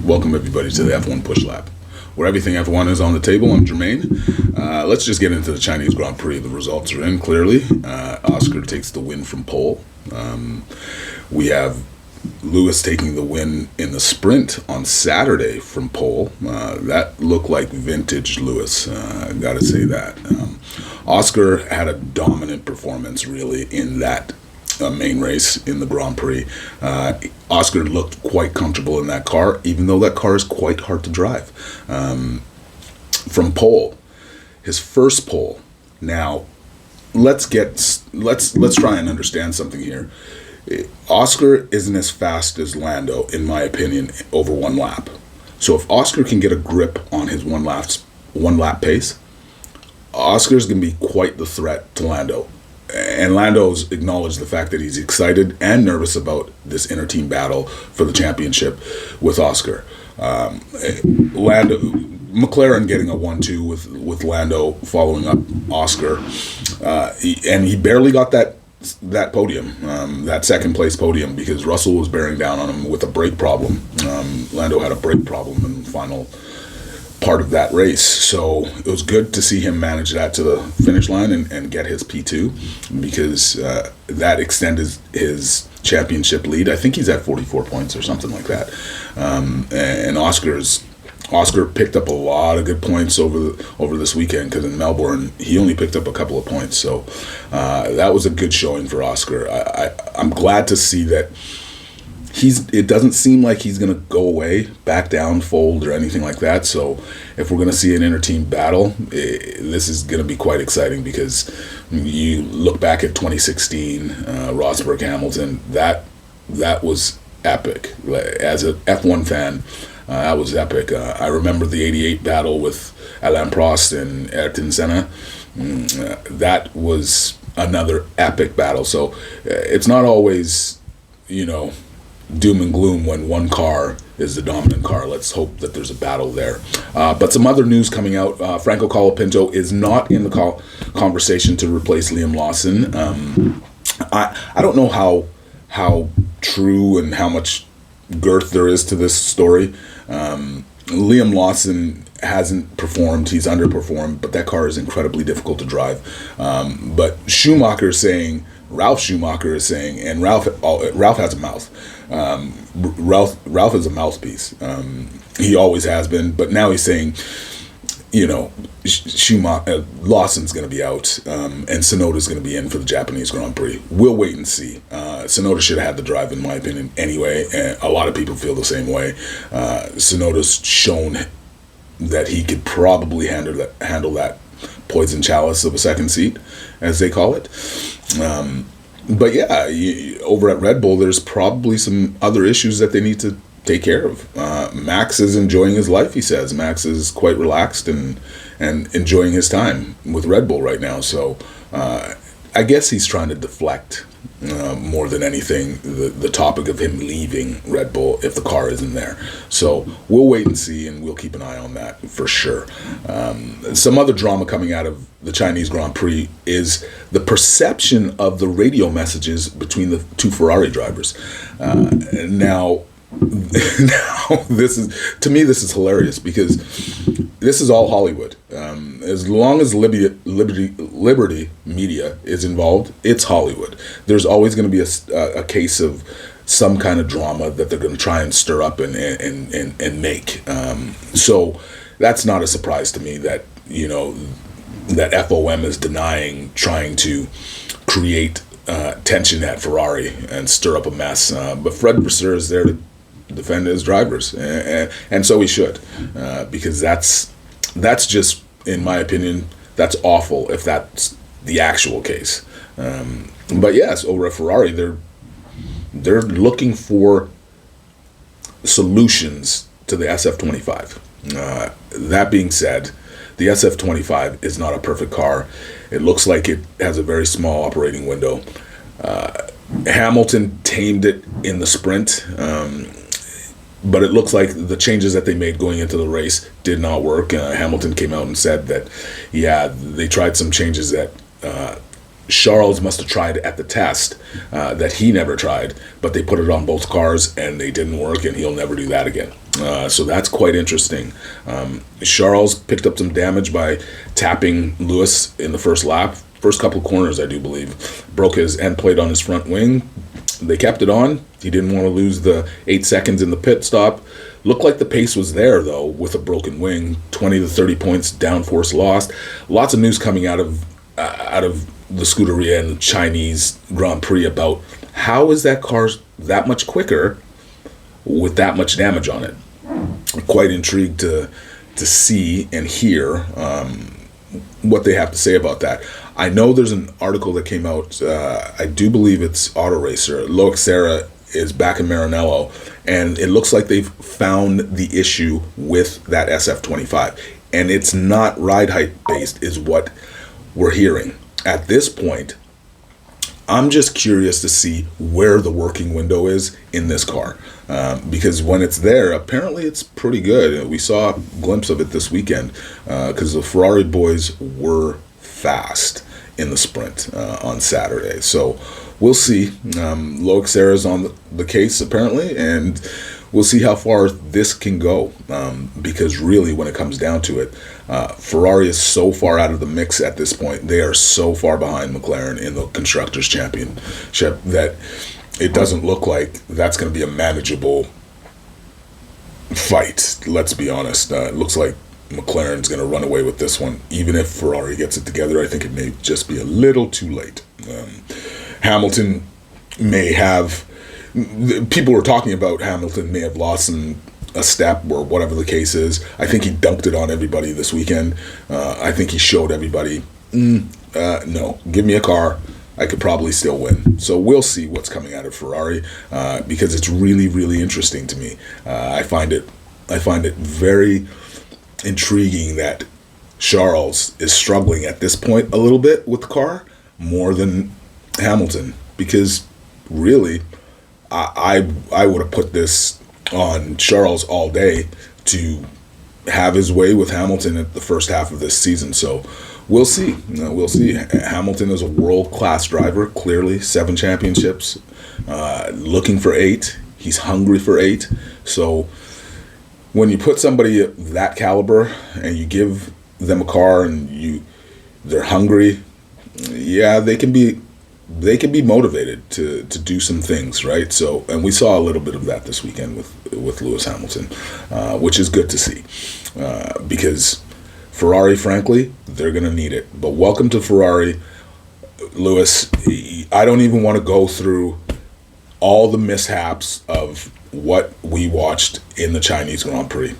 Welcome everybody to the F1 Push Lap, where everything F1 is on the table. I'm Jermaine. Let's just get into the Chinese Grand Prix. The results are in clearly. Oscar takes the win from pole. We have Lewis taking the win in the sprint on Saturday from pole. That looked like vintage Lewis. I got to say that. Oscar had a dominant performance, really, in that main race in the Grand Prix. Oscar looked quite comfortable in that car, even though that car is quite hard to drive. From pole, his first pole. Now, let's try and understand something here. Oscar isn't as fast as Lando, in my opinion, over one lap. So if Oscar can get a grip on his one lap pace, Oscar's going to be quite the threat to Lando. And Lando's acknowledged the fact that he's excited and nervous about this inter-team battle for the championship with Oscar. McLaren getting a 1-2 with Lando following up Oscar. And he barely got that podium, that second place podium, because Russell was bearing down on him with a brake problem. Lando had a brake problem in the final part of that race, so it was good to see him manage that to the finish line and get his P2, because that extended his championship lead. I think he's at 44 points or something like that. And Oscar picked up a lot of good points over this weekend, because in Melbourne he only picked up a couple of points. So that was a good showing for Oscar. I'm glad to see that it doesn't seem like he's going to go away, back down, fold, or anything like that. So if we're going to see an inter-team battle, this is going to be quite exciting, because you look back at 2016, Rosberg Hamilton, that was epic. As an F1 fan, that was epic. I remember the 88 battle with Alain Prost and Ayrton Senna. That was another epic battle. So it's not always, doom and gloom when one car is the dominant car. Let's hope that there's a battle there. But some other news coming out. Franco Colapinto is not in the conversation to replace Liam Lawson. I don't know how true and how much girth there is to this story. Liam Lawson hasn't performed. He's underperformed, but that car is incredibly difficult to drive. But Ralf Schumacher is saying, and Ralf has a mouth. Ralf is a mouthpiece. He always has been, but now he's saying, Lawson's going to be out, and Tsunoda's going to be in for the Japanese Grand Prix. We'll wait and see. Tsunoda should have had the drive, in my opinion, anyway, and a lot of people feel the same way. Tsunoda's shown that he could probably handle that poison chalice of a second seat, as they call it. But yeah, over at Red Bull, there's probably some other issues that they need to take care of. Max is enjoying his life, he says. Max is quite relaxed and enjoying his time with Red Bull right now. So I guess he's trying to deflect more than anything the topic of him leaving Red Bull if the car isn't there. So we'll wait and see, and we'll keep an eye on that for sure. Some other drama coming out of the Chinese Grand Prix is the perception of the radio messages between the two Ferrari drivers. Now this is hilarious, because this is all Hollywood. As long as Liberty Media is involved, it's Hollywood. There's always going to be a case of some kind of drama that they're going to try and stir up and make. So that's not a surprise to me that that FOM is denying trying to create tension at Ferrari and stir up a mess. But Fred Vasseur is there to defend his drivers, and so he should, because that's just, in my opinion, that's awful if that's the actual case. But yes, over at Ferrari, they're looking for solutions to the SF25. That being said, the SF25 is not a perfect car. It looks like it has a very small operating window. Hamilton tamed it in the sprint, but it looks like the changes that they made going into the race did not work. Hamilton came out and said that, yeah, they tried some changes that Charles must have tried at the test that he never tried, but they put it on both cars and they didn't work, and he'll never do that again. So that's quite interesting. Charles picked up some damage by tapping Lewis in the first lap. First couple of corners, I do believe. Broke his end plate on his front wing. They kept it on. He didn't want to lose the 8 seconds in the pit stop. Looked like the pace was there, though, with a broken wing. 20 to 30 points downforce lost. Lots of news coming out of the Scuderia and the Chinese Grand Prix about how is that car that much quicker with that much damage on it. I'm quite intrigued to see and hear what they have to say about that. I know there's an article that came out, I do believe it's Auto Racer. Loic is back in Maranello, and it looks like they've found the issue with that SF25. And it's not ride height based, is what we're hearing. At this point, I'm just curious to see where the working window is in this car. Because when it's there, apparently it's pretty good. We saw a glimpse of it this weekend because the Ferrari boys were fast in the sprint on Saturday. So we'll see. Loic is on the case, apparently, and we'll see how far this can go. Because really, when it comes down to it, Ferrari is so far out of the mix at this point. They are so far behind McLaren in the Constructors' Championship that it doesn't look like that's going to be a manageable fight. Let's be honest. It looks like McLaren's going to run away with this one. Even if Ferrari gets it together, I think it may just be a little too late. Hamilton may have... People were talking about Hamilton may have lost a step or whatever the case is. I think he dunked it on everybody this weekend. I think he showed everybody, no, give me a car, I could probably still win. So we'll see what's coming out of Ferrari because it's really, really interesting to me. I find it very intriguing that Charles is struggling at this point a little bit with the car more than Hamilton, because really I would have put this on Charles all day to have his way with Hamilton at the first half of this season. So we'll see. We'll see. Hamilton is a world-class driver, clearly. 7 championships, looking for 8. He's hungry for 8. So when you put somebody of that caliber and you give them a car and they're hungry, yeah, they can be motivated to do some things, right? So, and we saw a little bit of that this weekend with Lewis Hamilton, which is good to see, because Ferrari, frankly, they're going to need it. But welcome to Ferrari, Lewis. I don't even want to go through all the mishaps of what we watched in the Chinese Grand Prix.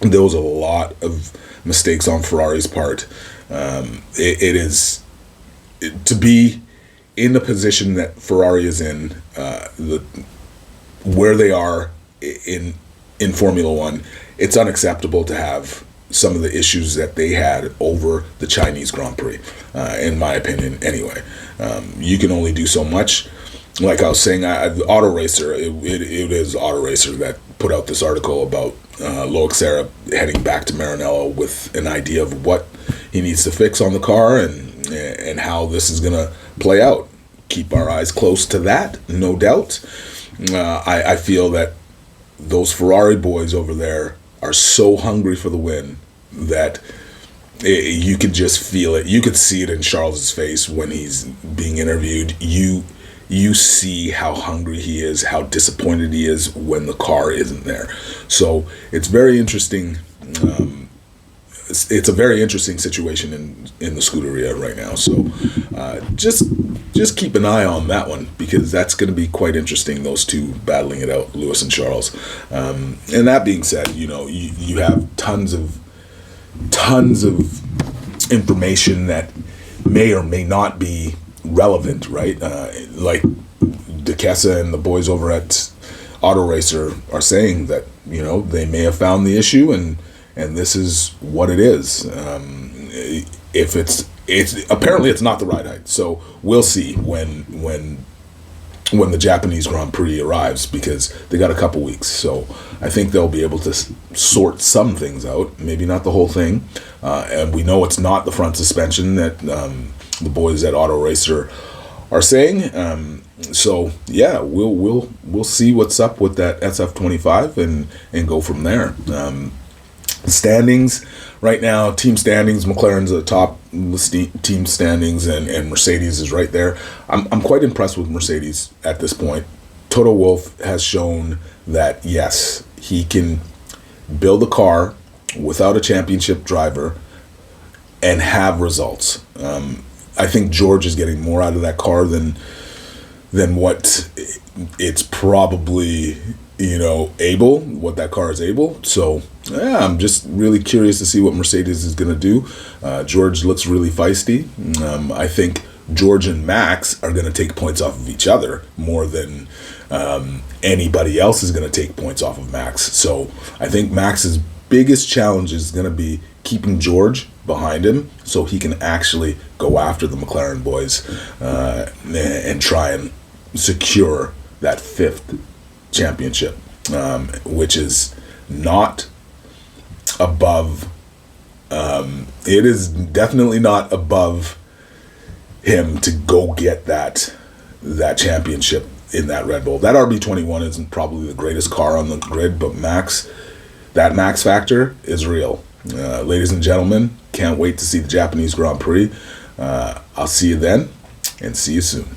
There was a lot of mistakes on Ferrari's part. It is to be in the position that Ferrari is in, where they are in Formula One, it's unacceptable to have some of the issues that they had over the Chinese Grand Prix, in my opinion, anyway. You can only do so much. Like I was saying, Auto Racer, it is Auto Racer that put out this article about Loic heading back to Maranello with an idea of what he needs to fix on the car and how this is going to play out. Keep our eyes close to that, no doubt. I feel that those Ferrari boys over there are so hungry for the win that you could just feel it. You could see it in Charles's face when he's being interviewed. You see how hungry he is, how disappointed he is when the car isn't there. So it's very interesting. It's a very interesting situation in the Scuderia right now. So just keep an eye on that one, because that's going to be quite interesting, those two battling it out, Lewis and Charles. And that being said, you have tons of information that may or may not be relevant, right? Like DeKessa and the boys over at Auto Racer are saying that, they may have found the issue and this is what it is. If it's apparently it's not the ride height. So we'll see when the Japanese Grand Prix arrives, because they got a couple weeks. So I think they'll be able to sort some things out, maybe not the whole thing. And we know it's not the front suspension that the boys at Auto Racer are saying. So yeah, we'll see what's up with that SF25 and go from there. Standings right now, team standings, McLaren's at the top team standings, and Mercedes is right there. I'm quite impressed with Mercedes at this point. Toto Wolff has shown that yes, he can build a car without a championship driver and have results. I think George is getting more out of that car than what it's probably, what that car is able. So yeah, I'm just really curious to see what Mercedes is going to do. George looks really feisty. I think George and Max are going to take points off of each other more than anybody else is going to take points off of Max. So I think Max's biggest challenge is going to be keeping George behind him so he can actually go after the McLaren boys and try and secure that 5th championship, which is not above. It is definitely not above him to go get that championship in that Red Bull. That RB21 isn't probably the greatest car on the grid, but that Max factor is real. Ladies and gentlemen, can't wait to see the Japanese Grand Prix. I'll see you then, and see you soon.